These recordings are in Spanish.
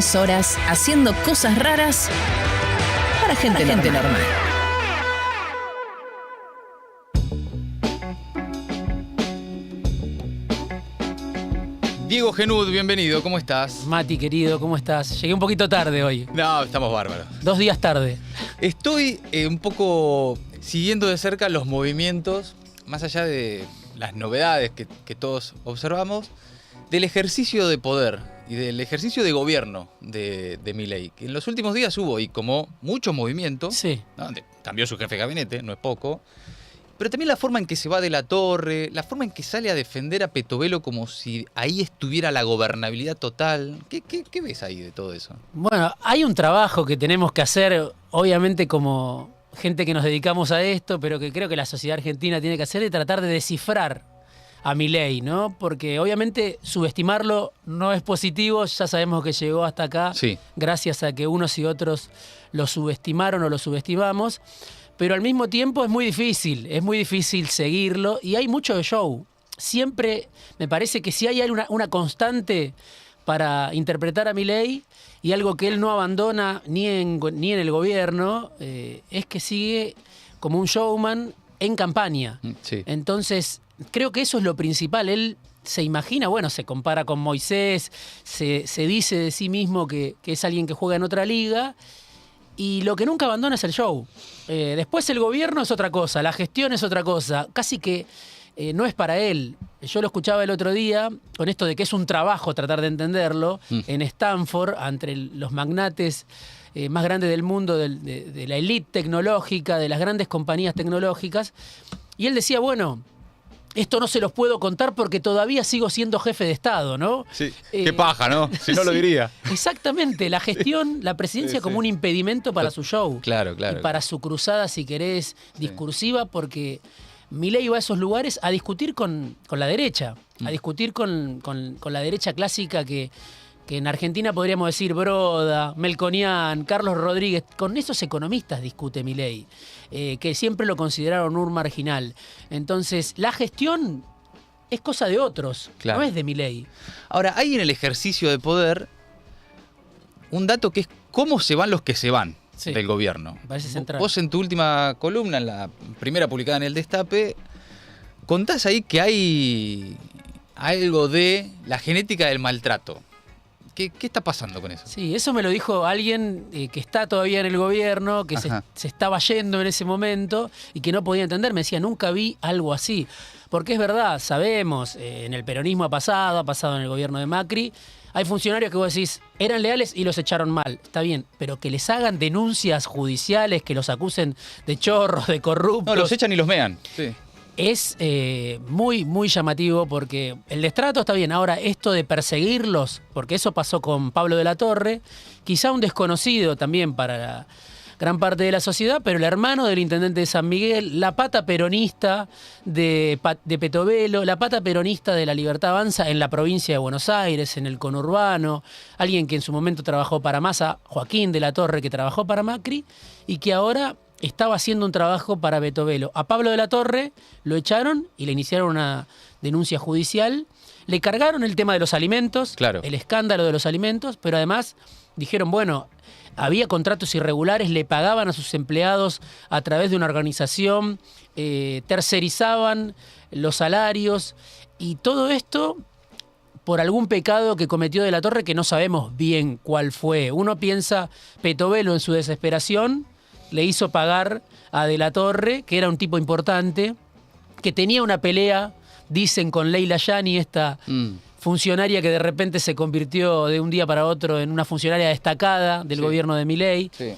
2 horas haciendo cosas raras para gente normal. Diego Genud, bienvenido, ¿cómo estás? Mati, querido, ¿cómo estás? Llegué un poquito tarde hoy. No, estamos bárbaros. 2 días tarde. Estoy un poco siguiendo de cerca los movimientos, más allá de las novedades que todos observamos, del ejercicio de poder y del ejercicio de gobierno de Milei. Que en los últimos días hubo, y como mucho movimiento, Sí. ¿no? Cambió su jefe de gabinete, no es poco, pero también la forma en que se va de la torre, la forma en que sale a defender a Petovelo como si ahí estuviera la gobernabilidad total. ¿Qué ves ahí de todo eso? Bueno, hay un trabajo que tenemos que hacer, obviamente como gente que nos dedicamos a esto, pero que creo que la sociedad argentina tiene que hacer, de tratar de descifrar a Milei, ¿no? Porque obviamente subestimarlo no es positivo, ya sabemos que llegó hasta acá, Sí. gracias a que unos y otros lo subestimaron o lo subestimamos. Pero al mismo tiempo es muy difícil seguirlo y hay mucho de show. Siempre me parece que si hay una constante para interpretar a Milei y algo que él no abandona ni en el gobierno, es que sigue como un showman en campaña. Sí. Entonces, creo que eso es lo principal. Él se imagina, bueno, se compara con Moisés, se dice de sí mismo que es alguien que juega en otra liga. Y lo que nunca abandona es el show. Después el gobierno es otra cosa, la gestión es otra cosa. Casi que no es para él. Yo lo escuchaba el otro día con esto de que es un trabajo tratar de entenderlo. En Stanford, entre los magnates más grandes del mundo, de la élite tecnológica, de las grandes compañías tecnológicas. Y él decía, bueno, esto no se los puedo contar porque todavía sigo siendo jefe de Estado, ¿no? Sí. Qué paja, ¿no? Si no lo Sí, diría. Exactamente, la gestión, la presidencia Sí, como sí. un impedimento para su show. Claro. Y para su cruzada, si querés, discursiva, porque Milei va a esos lugares a discutir con la derecha, a discutir con la derecha clásica que en Argentina podríamos decir Broda, Melconian, Carlos Rodríguez. Con esos economistas discute Milei, que siempre lo consideraron un marginal. Entonces, la gestión es cosa de otros, Claro. no es de Milei. Ahora, hay en el ejercicio de poder un dato que es cómo se van los que se van Sí. del gobierno. Me parece central. Vos en tu última columna, en la primera publicada en El Destape, contás ahí que hay algo de la genética del maltrato. ¿Qué está pasando con eso? Sí, eso me lo dijo alguien que está todavía en el gobierno, que se estaba yendo en ese momento y que no podía entender. Me decía, nunca vi algo así. Porque es verdad, sabemos, en el peronismo ha pasado en el gobierno de Macri. Hay funcionarios que vos decís, eran leales y los echaron mal. Está bien, pero que les hagan denuncias judiciales, que los acusen de chorros, de corruptos. No, los echan y los mean. Sí. Es muy, muy llamativo porque el destrato está bien. Ahora, esto de perseguirlos, porque eso pasó con Pablo de la Torre, quizá un desconocido también para la gran parte de la sociedad, pero el hermano del intendente de San Miguel, la pata peronista de Petovelo, la pata peronista de La Libertad Avanza en la provincia de Buenos Aires, en el conurbano, alguien que en su momento trabajó para Massa, Joaquín de la Torre, que trabajó para Macri, y que ahora estaba haciendo un trabajo para Petovelo. A Pablo de la Torre lo echaron y le iniciaron una denuncia judicial. Le cargaron el tema de los alimentos, Claro. el escándalo de los alimentos, pero además dijeron, bueno, había contratos irregulares, le pagaban a sus empleados a través de una organización, tercerizaban los salarios y todo esto por algún pecado que cometió de la Torre que no sabemos bien cuál fue. Uno piensa, Petovelo en su desesperación le hizo pagar a De la Torre, que era un tipo importante, que tenía una pelea, dicen, con Leila Yani, esta funcionaria que de repente se convirtió de un día para otro en una funcionaria destacada del gobierno de Milei. Sí.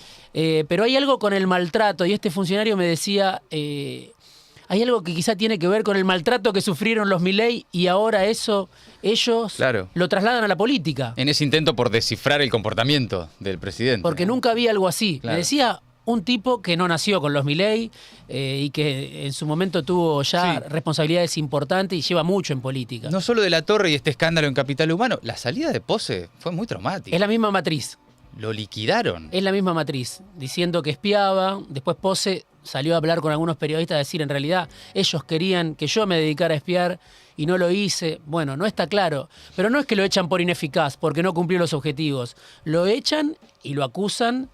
Pero hay algo con el maltrato, y este funcionario me decía, hay algo que quizá tiene que ver con el maltrato que sufrieron los Milei y ahora eso ellos lo trasladan a la política. En ese intento por descifrar el comportamiento del presidente. Porque nunca había algo así. Claro. Me decía un tipo que no nació con los Milei y que en su momento tuvo ya responsabilidades importantes y lleva mucho en política. No solo de la Torre y este escándalo en Capital Humano, la salida de Pose fue muy traumática. Es la misma matriz. lo liquidaron. Es la misma matriz, diciendo que espiaba, después Pose salió a hablar con algunos periodistas a decir en realidad ellos querían que yo me dedicara a espiar y no lo hice. Bueno, no está claro, pero no es que lo echan por ineficaz, porque no cumplió los objetivos. Lo echan y lo acusan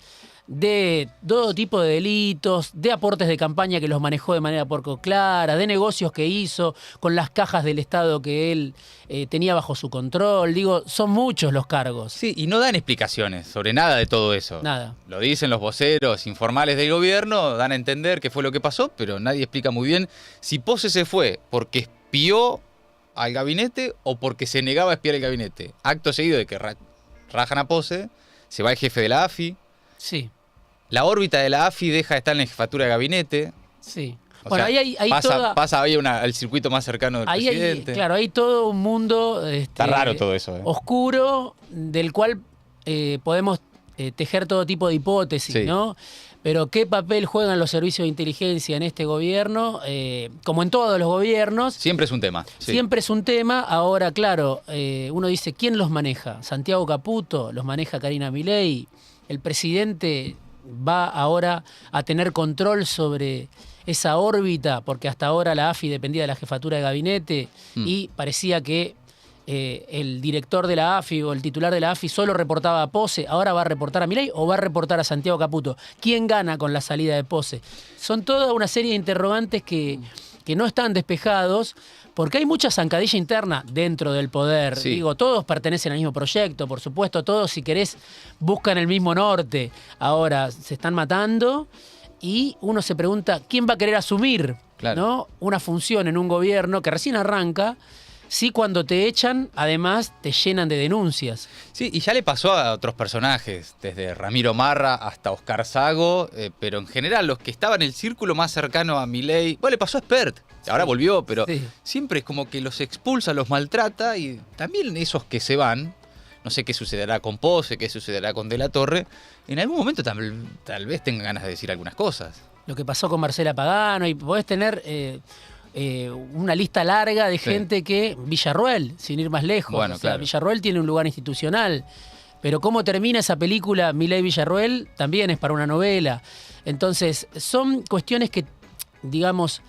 de todo tipo de delitos, de aportes de campaña que los manejó de manera poco clara, de negocios que hizo con las cajas del Estado que él tenía bajo su control. Digo, son muchos los cargos. Sí, y no dan explicaciones sobre nada de todo eso. Nada. Lo dicen los voceros informales del gobierno, dan a entender qué fue lo que pasó, pero nadie explica muy bien si Pose se fue porque espió al gabinete o porque se negaba a espiar el gabinete. Acto seguido de que rajan a Pose, se va el jefe de la AFI. Sí. La órbita de la AFI deja de estar en la jefatura de gabinete. Sí. O Bueno, sea, ahí pasa ahí al circuito más cercano del presidente. claro, hay todo un mundo Está raro todo eso. oscuro del cual podemos tejer todo tipo de hipótesis, Sí. ¿no? Pero qué papel juegan los servicios de inteligencia en este gobierno, como en todos los gobiernos. Siempre es un tema. Sí. Siempre es un tema. Ahora, claro, uno dice, ¿quién los maneja? Santiago Caputo, los maneja Karina Milei. El presidente va ahora a tener control sobre esa órbita, porque hasta ahora la AFI dependía de la jefatura de gabinete y parecía que el director de la AFI o el titular de la AFI solo reportaba a Pose. ¿Ahora va a reportar a Milei o va a reportar a Santiago Caputo? ¿Quién gana con la salida de Pose? Son toda una serie de interrogantes que no están despejados, porque hay mucha zancadilla interna dentro del poder. Sí. Digo, todos pertenecen al mismo proyecto, por supuesto, todos, si querés, buscan el mismo norte. Ahora se están matando y uno se pregunta, ¿quién va a querer asumir, Claro. ¿no? una función en un gobierno que recién arranca? Si cuando te echan, además, te llenan de denuncias. Sí, y ya le pasó a otros personajes, desde Ramiro Marra hasta Oscar Sago, pero en general los que estaban en el círculo más cercano a Milei, bueno, le pasó a Spert, ahora volvió, pero Sí. siempre es como que los expulsa, los maltrata, y también esos que se van, no sé qué sucederá con Pose, qué sucederá con De la Torre, en algún momento tal vez tengan ganas de decir algunas cosas. Lo que pasó con Marcela Pagano, y podés tener una lista larga de Sí. gente que... Villarroel, sin ir más lejos. Bueno, O sea, claro. Villarroel tiene un lugar institucional. Pero cómo termina esa película, Milei Villarroel, también es para una novela. Entonces, son cuestiones que, digamos,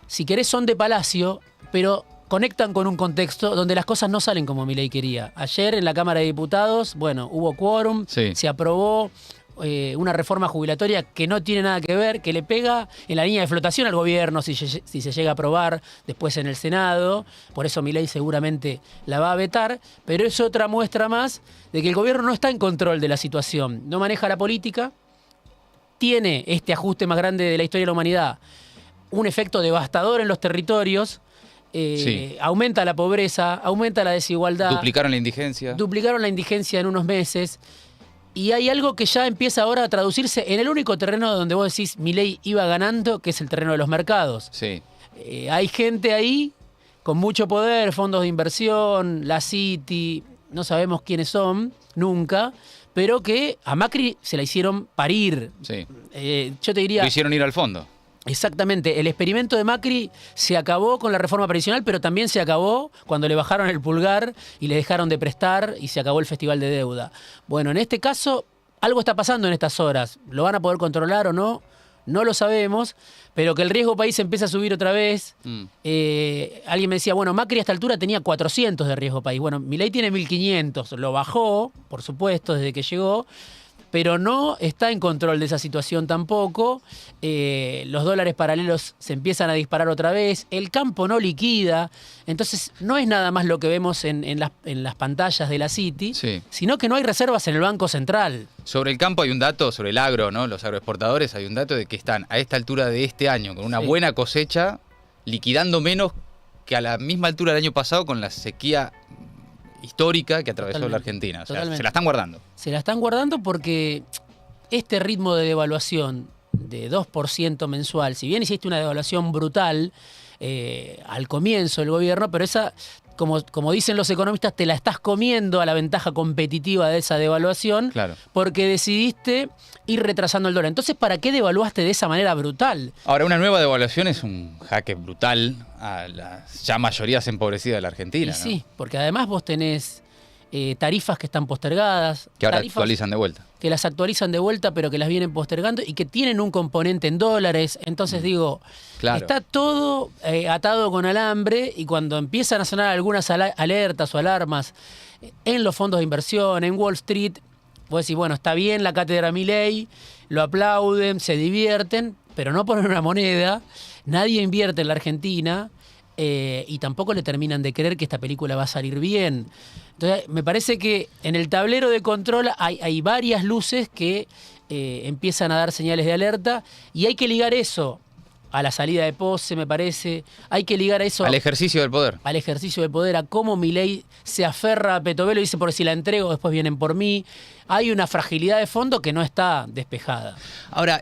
si querés son de palacio, pero conectan con un contexto donde las cosas no salen como Milei quería. Ayer en la Cámara de Diputados, bueno, hubo quórum, Sí. se aprobó una reforma jubilatoria que no tiene nada que ver, que le pega en la línea de flotación al gobierno si se llega a aprobar después en el Senado. Por eso Milei seguramente la va a vetar, pero es otra muestra más de que el gobierno no está en control de la situación, no maneja la política, tiene este ajuste más grande de la historia de la humanidad, un efecto devastador en los territorios, Sí. aumenta la pobreza, aumenta la desigualdad. Duplicaron la indigencia. Duplicaron la indigencia en unos meses. Y hay algo que ya empieza ahora a traducirse en el único terreno donde vos decís Milei iba ganando, que es el terreno de los mercados. Sí. Hay gente ahí con mucho poder, fondos de inversión, la City, no sabemos quiénes son, nunca, pero que a Macri se la hicieron parir. Sí. Yo te diría... Lo hicieron ir al fondo. Exactamente, el experimento de Macri se acabó con la reforma previsional, pero también se acabó cuando le bajaron el pulgar y le dejaron de prestar y se acabó el festival de deuda. Bueno, en este caso, algo está pasando en estas horas. ¿Lo van a poder controlar o no? No lo sabemos, pero que el riesgo país empieza a subir otra vez. Alguien me decía, bueno, Macri a esta altura tenía 400 de riesgo país. Bueno, Milei tiene 1500, lo bajó, por supuesto, desde que llegó, pero no está en control de esa situación tampoco. Los dólares paralelos se empiezan a disparar otra vez, el campo no liquida, entonces no es nada más lo que vemos en las pantallas de la City, Sí. sino que no hay reservas en el Banco Central. Sobre el campo hay un dato, sobre el agro, ¿no? Los agroexportadores, hay un dato de que están a esta altura de este año, con una Sí. buena cosecha, liquidando menos que a la misma altura del año pasado con la sequía histórica que atravesó Totalmente, la Argentina. O sea, totalmente. se la están guardando. Se la están guardando porque este ritmo de devaluación de 2% mensual, si bien hiciste una devaluación brutal al comienzo del gobierno, pero esa, como dicen los economistas, te la estás comiendo a la ventaja competitiva de esa devaluación, Claro. porque decidiste ir retrasando el dólar. Entonces, ¿para qué devaluaste de esa manera brutal? Ahora, una nueva devaluación es un jaque brutal a las ya mayorías empobrecidas de la Argentina. Y ¿no? sí, porque además vos tenés tarifas que están postergadas. Que ahora tarifas actualizan de vuelta. que las actualizan de vuelta, pero que las vienen postergando y que tienen un componente en dólares. Entonces digo, Claro. está todo atado con alambre y cuando empiezan a sonar algunas alertas o alarmas en los fondos de inversión, en Wall Street, vos decís, bueno, está bien la cátedra Milei, lo aplauden, se divierten, pero no ponen una moneda, nadie invierte en la Argentina y tampoco le terminan de creer que esta película va a salir bien. Entonces, me parece que en el tablero de control hay varias luces que empiezan a dar señales de alerta y hay que ligar eso a la salida de Pose, me parece. Hay que ligar eso Al ejercicio del poder. al ejercicio de poder, a cómo Milei se aferra a Petovelo y dice, por si la entrego, después vienen por mí. Hay una fragilidad de fondo que no está despejada. Ahora,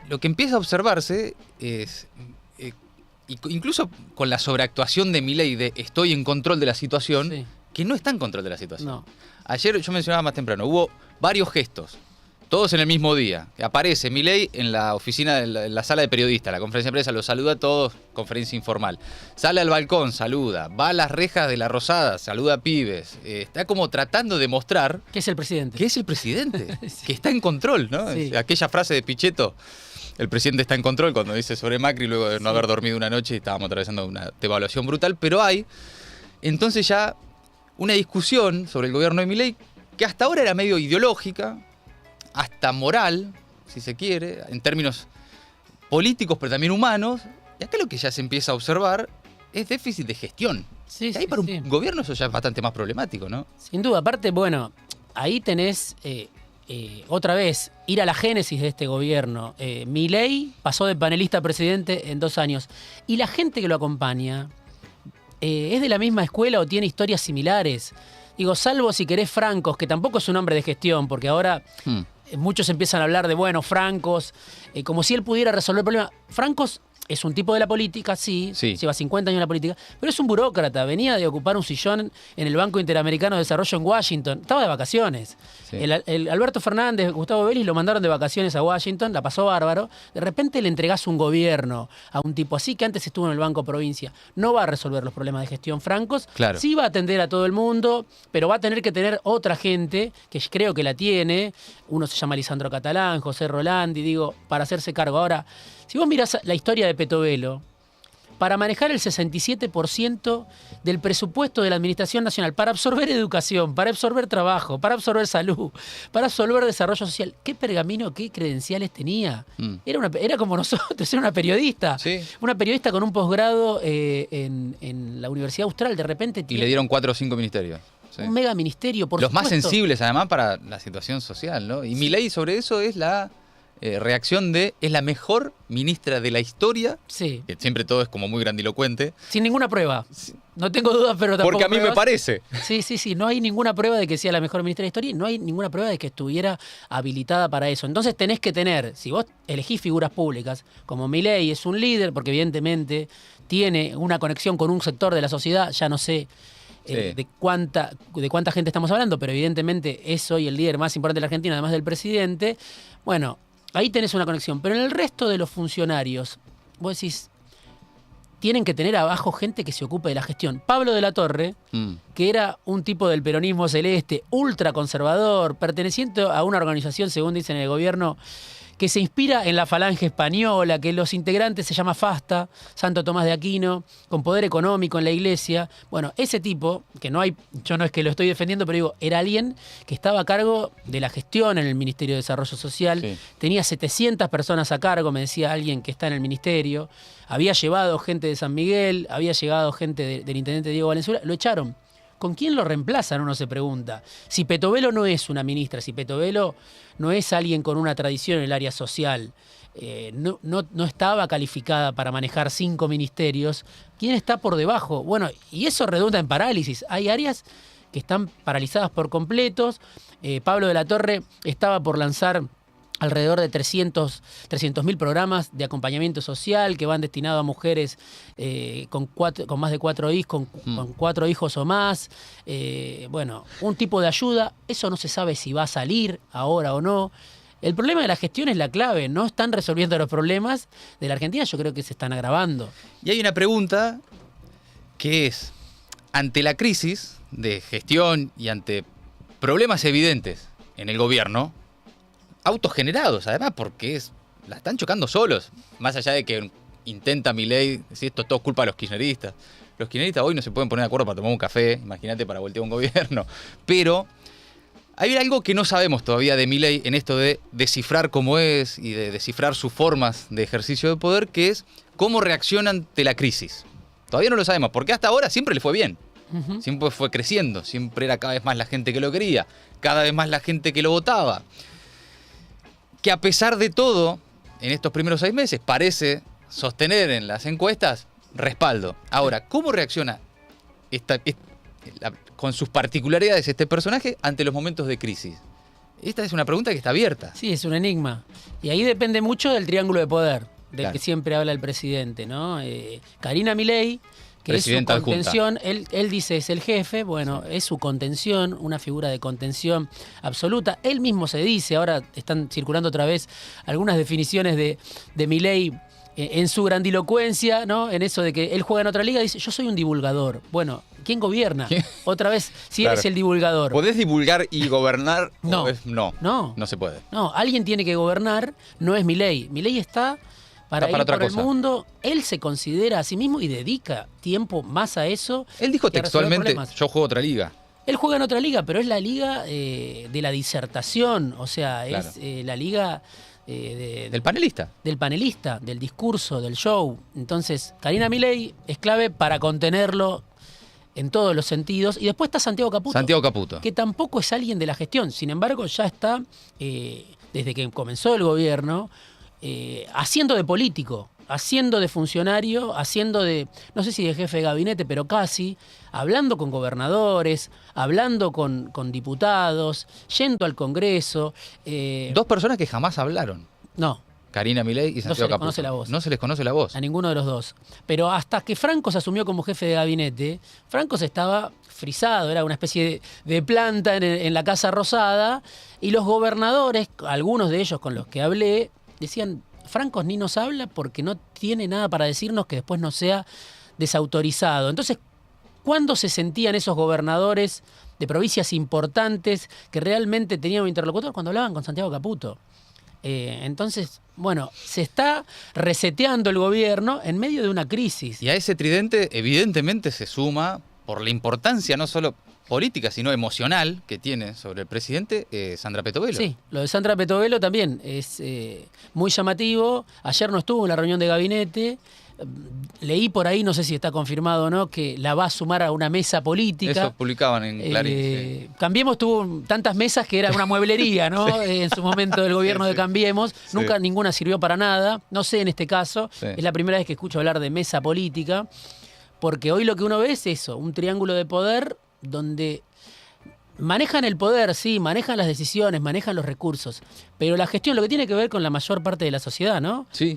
lo que empieza a observarse es, incluso con la sobreactuación de Milei de estoy en control de la situación, Sí. que no está en control de la situación. No. Ayer yo mencionaba más temprano, hubo varios gestos, todos en el mismo día. Aparece Milei en la oficina, en la sala de periodistas, la conferencia de prensa, los saluda a todos, conferencia informal. Sale al balcón, saluda. Va a las rejas de la Rosada, saluda a pibes. Está como tratando de mostrar ¿Qué es el presidente? que es el presidente, Sí. que está en control, ¿no? Sí. Aquella frase de Pichetto, el presidente está en control, cuando dice sobre Macri, luego de no haber dormido una noche y estábamos atravesando una devaluación brutal, pero hay entonces ya una discusión sobre el gobierno de Milei que hasta ahora era medio ideológica, hasta moral, si se quiere, en términos políticos, pero también humanos, y acá lo que ya se empieza a observar es déficit de gestión. Sí, Y ahí sí, para sí. un gobierno eso ya es bastante más problemático, ¿no? Sin duda. Aparte, bueno, ahí tenés otra vez ir a la génesis de este gobierno. Milei pasó de panelista a presidente en 2 años. Y la gente que lo acompaña es de la misma escuela o tiene historias similares. Digo, salvo si querés Francos, que tampoco es un hombre de gestión, porque ahora muchos empiezan a hablar de, bueno, Francos, como si él pudiera resolver el problema. Francos es un tipo de la política, sí, Sí. lleva 50 años en la política, pero es un burócrata, venía de ocupar un sillón en el Banco Interamericano de Desarrollo en Washington, estaba de vacaciones. Sí. El Alberto Fernández, Gustavo Vélez lo mandaron de vacaciones a Washington, la pasó bárbaro, de repente le entregás un gobierno a un tipo así que antes estuvo en el Banco Provincia, no va a resolver los problemas de gestión francos, Claro. sí va a atender a todo el mundo, pero va a tener que tener otra gente, que creo que la tiene, uno se llama Lisandro Catalán, José Rolandi, digo, para hacerse cargo. Ahora, si vos mirás la historia de Petovelo, para manejar el 67% del presupuesto de la Administración Nacional, para absorber educación, para absorber trabajo, para absorber salud, para absorber desarrollo social, ¿qué pergamino, qué credenciales tenía? Era como nosotros, era una periodista. Sí. Una periodista con un posgrado en la Universidad Austral, de repente Y tiene le dieron 4 o 5 ministerios. Sí. un mega ministerio, por Los más supuesto. sensibles, además, para la situación social, ¿no? Y Milei sobre eso es la reacción de, es la mejor ministra de la historia, Sí, que siempre todo es como muy grandilocuente, sin ninguna prueba. No tengo dudas, pero tampoco porque a mí me pruebas. parece. Sí, no hay ninguna prueba de que sea la mejor ministra de la historia y no hay ninguna prueba de que estuviera habilitada para eso. Entonces tenés que tener, si vos elegís figuras públicas, como Milei es un líder, porque evidentemente tiene una conexión con un sector de la sociedad, ya no sé Sí. de cuánta gente estamos hablando, pero evidentemente es hoy el líder más importante de la Argentina, además del presidente. Bueno, ahí tenés una conexión. Pero en el resto de los funcionarios, vos decís, tienen que tener abajo gente que se ocupe de la gestión. Pablo de la Torre, que era un tipo del peronismo celeste, ultraconservador, perteneciente a una organización, según dicen en el gobierno, que se inspira en la falange española, que los integrantes se llama FASTA, Santo Tomás de Aquino, con poder económico en la iglesia. Bueno, ese tipo, que no hay, yo no es que lo estoy defendiendo, pero digo, era alguien que estaba a cargo de la gestión en el Ministerio de Desarrollo Social, Sí. tenía 700 personas a cargo, me decía alguien que está en el ministerio, había llevado gente de San Miguel, había llegado gente del intendente Diego Valenzuela, lo echaron. ¿Con quién lo reemplazan? Uno se pregunta. Si Petovelo no es una ministra, si Petovelo no es alguien con una tradición en el área social, no estaba calificada para manejar 5 ministerios, ¿quién está por debajo? Bueno, y eso redunda en parálisis. Hay áreas que están paralizadas por completos. Pablo de la Torre estaba por lanzar alrededor de 300.000 programas de acompañamiento social que van destinados a mujeres con más de 4 hijos, con 4 hijos o más. Bueno, un tipo de ayuda. Eso no se sabe si va a salir ahora o no. El problema de la gestión es la clave. No están resolviendo los problemas de la Argentina. Yo creo que se están agravando. Y hay una pregunta que es, ante la crisis, de gestión y ante problemas evidentes en el gobierno, autogenerados además, porque la están chocando solos, más allá de que intenta Milei decir esto es todo culpa de los kirchneristas. Los kirchneristas hoy no se pueden poner de acuerdo para tomar un café, imagínate para voltear un gobierno, pero hay algo que no sabemos todavía de Milei en esto de descifrar cómo es y de descifrar sus formas de ejercicio de poder, que es cómo reacciona ante la crisis. Todavía no lo sabemos, porque hasta ahora siempre le fue bien. Siempre fue creciendo, siempre era cada vez más la gente que lo quería, cada vez más la gente que lo votaba. Que a pesar de todo, en estos primeros 6 meses, parece sostener en las encuestas respaldo. Ahora, ¿cómo reacciona con sus particularidades este personaje ante los momentos de crisis? Esta es una pregunta que está abierta. Sí, es un enigma. Y ahí depende mucho del triángulo de poder, del Claro. que siempre habla el presidente, ¿no? Karina Milei, que es su Presidenta adjunta. contención, él dice es el jefe, bueno, es su contención, una figura de contención absoluta. Él mismo se dice, ahora están circulando otra vez algunas definiciones de Milei en su grandilocuencia, ¿no? En eso de que él juega en otra liga, dice, yo soy un divulgador. Bueno, ¿quién gobierna? ¿Quién? Otra vez, si Claro. eres el divulgador. ¿Podés divulgar y gobernar? No. No se puede. No, alguien tiene que gobernar, no es Milei. Milei está para Está para ir por otra el cosa. mundo. Él se considera a sí mismo y dedica tiempo más a eso. Él dijo que a resolver textualmente, problemas. yo juego otra liga. Él juega en otra liga, pero es la liga de la disertación, o sea, Claro. es la liga Del panelista. del panelista, del discurso, del show. Entonces, Karina Milei es clave para contenerlo en todos los sentidos. Y después está Santiago Caputo. Santiago Caputo. Que tampoco es alguien de la gestión. Sin embargo, ya está, desde que comenzó el gobierno, haciendo de político, haciendo de funcionario, haciendo de, no sé si de jefe de gabinete, pero casi, hablando con gobernadores, hablando con diputados, yendo al Congreso. 2 personas que jamás hablaron. No, Karina Milei y No se Santiago les Caputo. conoce la voz. No se les conoce la voz. a ninguno de los dos. Pero hasta que Franco se asumió como jefe de gabinete, Franco se estaba frisado, era una especie de planta en la Casa Rosada, y los gobernadores, algunos de ellos con los que hablé, decían, Franco ni nos habla porque no tiene nada para decirnos que después no sea desautorizado. Entonces, ¿cuándo se sentían esos gobernadores de provincias importantes que realmente tenían un interlocutor? Cuando hablaban con Santiago Caputo. Entonces, bueno, se está reseteando el gobierno en medio de una crisis. Y a ese tridente evidentemente se suma, por la importancia no solo política, sino emocional que tiene sobre el presidente, Sandra Petovelo. Sí, lo de Sandra Petovelo también es muy llamativo. Ayer no estuvo en la reunión de gabinete. Leí por ahí, no sé si está confirmado o no, que la va a sumar a una mesa política. Eso publicaban en Clarín. Sí. Cambiemos tuvo tantas mesas que era una mueblería, ¿no? Sí. En su momento del gobierno Sí, de sí. Cambiemos. Sí. Nunca ninguna sirvió para nada. No sé en este caso. Sí. Es la primera vez que escucho hablar de mesa política. Porque hoy lo que uno ve es eso, un triángulo de poder donde manejan el poder, sí, manejan las decisiones, manejan los recursos, pero la gestión, lo que tiene que ver con la mayor parte de la sociedad, ¿no? Sí,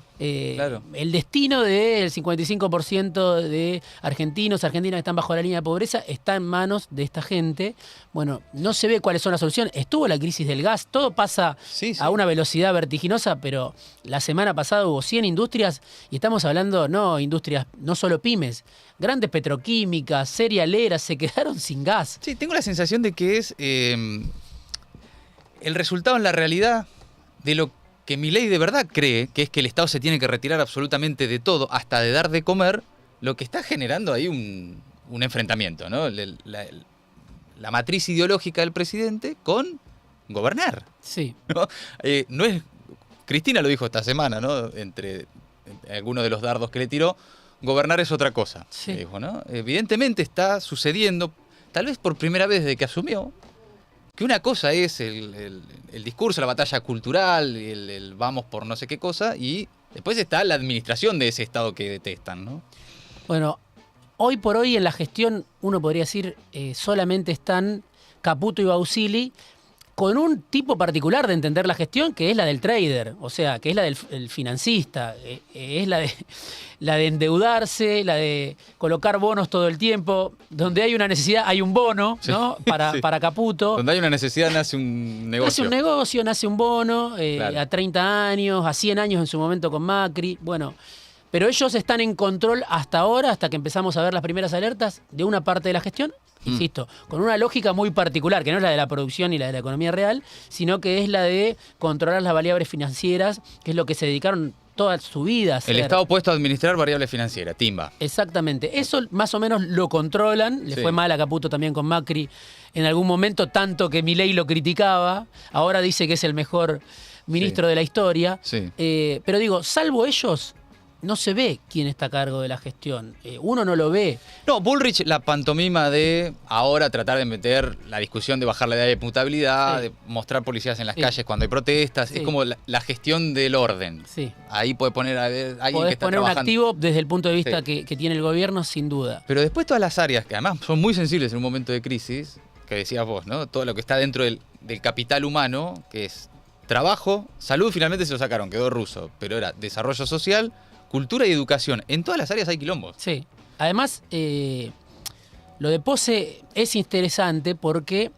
claro. El destino del 55% de argentinos, argentinas que están bajo la línea de pobreza está en manos de esta gente. Bueno, no se ve cuáles son las soluciones. Estuvo la crisis del gas, todo pasa Sí, sí. a una velocidad vertiginosa, pero la semana pasada hubo 100 industrias y estamos hablando, no industrias, no solo pymes, grandes petroquímicas, cerealeras, se quedaron sin gas. Sí, tengo la sensación de que es el resultado en la realidad de lo que Milei de verdad cree, que es que el Estado se tiene que retirar absolutamente de todo, hasta de dar de comer, lo que está generando ahí un enfrentamiento, ¿no? La matriz ideológica del presidente con gobernar, Sí. ¿no? No es, Cristina lo dijo esta semana, ¿no? Entre algunos de los dardos que le tiró, gobernar es otra cosa, Sí. dijo, ¿no? Evidentemente está sucediendo, tal vez por primera vez desde que asumió, que una cosa es el discurso, la batalla cultural, el vamos por no sé qué cosa, y después está la administración de ese Estado que detestan, ¿no? Bueno, hoy por hoy en la gestión, uno podría decir, solamente están Caputo y Bausili, con un tipo particular de entender la gestión, que es la del trader, o sea, que es la del el financista, es la de endeudarse, la de colocar bonos todo el tiempo. Donde hay una necesidad, hay un bono, Sí, ¿no? sí. Para Caputo. Donde hay una necesidad nace un negocio. Nace un negocio, nace un bono, Claro. a 30 años, a 100 años en su momento con Macri. Bueno, Pero ellos están en control hasta ahora, hasta que empezamos a ver las primeras alertas de una parte de la gestión, insisto, con una lógica muy particular, que no es la de la producción y la de la economía real, sino que es la de controlar las variables financieras, que es lo que se dedicaron toda su vida a hacer. El Estado puesto a administrar variables financieras, timba. Exactamente. Eso más o menos lo controlan. Le Sí. fue mal a Caputo también con Macri en algún momento, tanto que Milei lo criticaba. Ahora dice que es el mejor ministro de la historia. Sí. Pero digo, salvo ellos, no se ve quién está a cargo de la gestión. Uno no lo ve. No, Bullrich, la pantomima de ahora tratar de meter la discusión de bajar la edad de imputabilidad, Sí. de mostrar policías en las Sí. calles cuando hay protestas, Sí. es como la gestión del orden. Sí. Ahí puede poner a ver, alguien que Podés está poner un trabajando. activo desde el punto de vista Sí. que tiene el gobierno, sin duda. Pero después todas las áreas, que además son muy sensibles en un momento de crisis, que decías vos, ¿no? Todo lo que está dentro del capital humano, que es trabajo, salud, finalmente se lo sacaron, quedó ruso, pero era desarrollo social, cultura y educación. En todas las áreas hay quilombos. Sí. Además, lo de Pose es interesante porque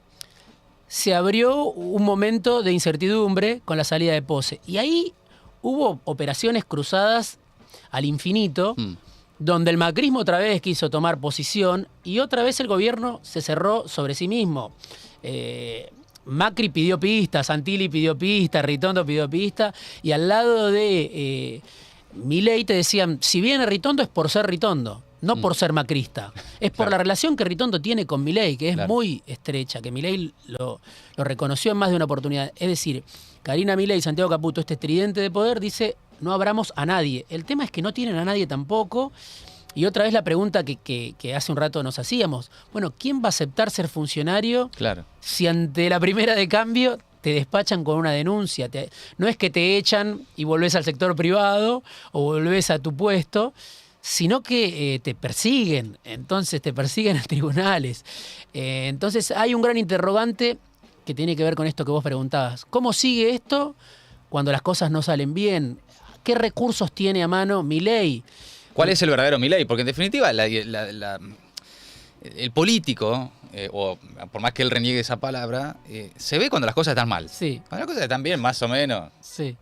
se abrió un momento de incertidumbre con la salida de Pose. Y ahí hubo operaciones cruzadas al infinito, donde el macrismo otra vez quiso tomar posición y otra vez el gobierno se cerró sobre sí mismo. Macri pidió pistas, Santilli pidió pistas, Ritondo pidió pistas, y al lado de Milei te decían, si viene Ritondo es por ser Ritondo, no por ser macrista. Es por Claro. la relación que Ritondo tiene con Milei, que es Claro. muy estrecha, que Milei lo reconoció en más de una oportunidad. Es decir, Karina Milei y Santiago Caputo, este tridente de poder, dice, no abramos a nadie. El tema es que no tienen a nadie tampoco. Y otra vez la pregunta que hace un rato nos hacíamos, bueno, ¿quién va a aceptar ser funcionario Claro. si ante la primera de cambio te despachan con una denuncia? No es que te echan y volvés al sector privado o volvés a tu puesto, sino que te persiguen. Entonces te persiguen en tribunales. Entonces hay un gran interrogante que tiene que ver con esto que vos preguntabas. ¿Cómo sigue esto cuando las cosas no salen bien? ¿Qué recursos tiene a mano Milei? ¿Cuál es el verdadero Milei? Porque en definitiva el político, o por más que él reniegue esa palabra, se ve cuando las cosas están mal. Sí, Cuando las cosas están bien, más o menos, sí,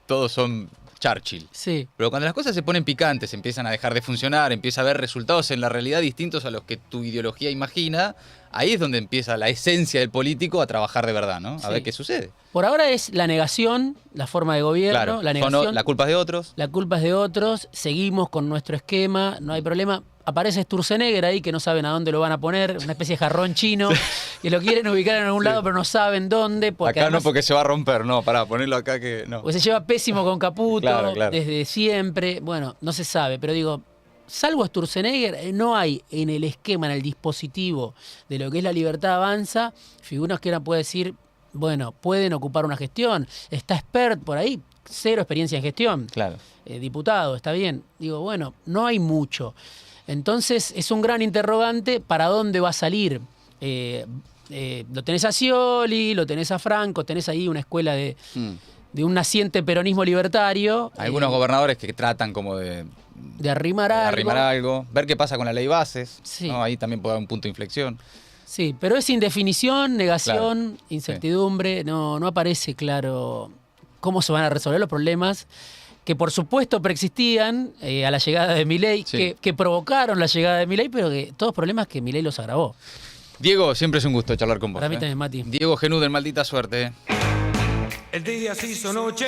todos son Churchill. sí. Pero cuando las cosas se ponen picantes, empiezan a dejar de funcionar, empieza a haber resultados en la realidad distintos a los que tu ideología imagina, ahí es donde empieza la esencia del político a trabajar de verdad, ¿no? A Sí. ver qué sucede. Por ahora es la negación, la forma de gobierno, Claro, la son negación. la culpa es de otros. La culpa es de otros, seguimos con nuestro esquema, no hay problema. Aparece Sturzenegger ahí que no saben a dónde lo van a poner, una especie de jarrón chino, que lo quieren ubicar en algún lado pero no saben dónde. Porque Acá además, no porque se va a romper, no, pará, ponerlo acá que no. pues se lleva pésimo con Caputo Claro, claro. desde siempre. Bueno, no se sabe, pero digo, salvo Sturzenegger, no hay en el esquema, en el dispositivo de lo que es la Libertad Avanza, figuras que ahora puede decir, bueno, pueden ocupar una gestión. Está Spert por ahí, cero experiencia en gestión. Claro. Diputado, está bien. Digo, bueno, no hay mucho. Entonces es un gran interrogante para dónde va a salir. Lo tenés a Scioli, lo tenés a Franco, tenés ahí una escuela de un naciente peronismo libertario. Algunos gobernadores que tratan como de de arrimar algo. arrimar algo, ver qué pasa con la ley bases, Sí. ¿no? Ahí también puede haber un punto de inflexión. Sí, pero es indefinición, negación, Claro, incertidumbre. No aparece claro cómo se van a resolver los problemas que por supuesto preexistían a la llegada de Milei, Sí. que provocaron la llegada de Milei, pero que todos problemas que Milei los agravó. Diego, siempre es un gusto charlar con vos. Para mí también, Mati. Diego Genú del Maldita Suerte. El día se hizo noche.